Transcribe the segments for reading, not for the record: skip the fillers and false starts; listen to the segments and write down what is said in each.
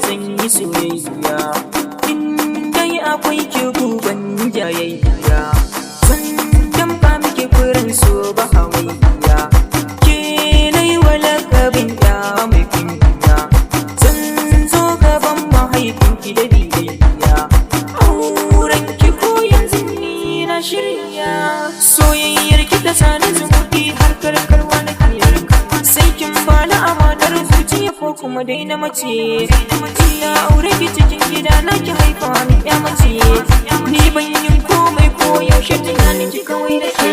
zan yi soyayya in dai akwai ki guban jayayya zan damka miki furen so ba hamayya ke nai walakabin ya mai kunya zan zo gaban mahaifinki da biyayya auren ki ko yanzu ni na shirya soyayyar ki ta sani zumuɗi har karkarwa na kiyar sai kin bani amanar zuciya ko kuma dai na mace ya aure ki cikin gida na ki haifa ni ya mace ni ban yin komai ko yaushe tunanin ki kawai da ke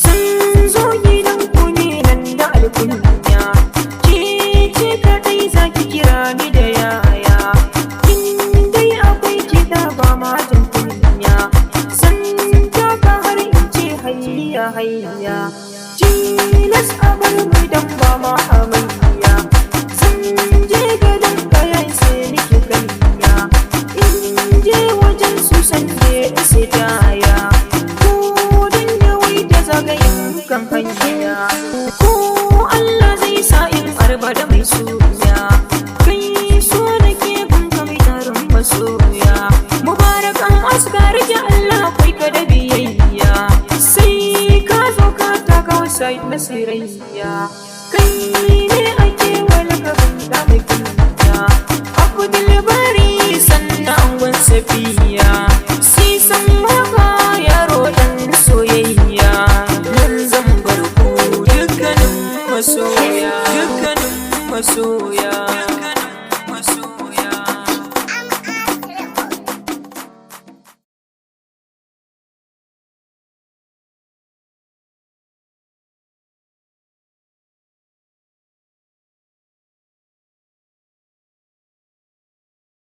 sun zo gidan ku ne nan da alkunya ke ce kadai zaki kira ni da yaya in dai akwai kiɗa ba ma jin kunya san taka har in ce hayya hayya tilas a bar mu dan ba ma hamayya san je gadon kayan sai nake kanya in je wajen su sanje sai taya ko dan yawai da zagayen kan hanya ko Allah zai sa in arba da mai soya kai so nake bin ka mai tarin masoya mubarakan askar ji Allah kai ka da biyayya sai ka zo ka taka wasai na sirayya kai ne ake walakabin da mai kunya abu dilbari sannan angon safiya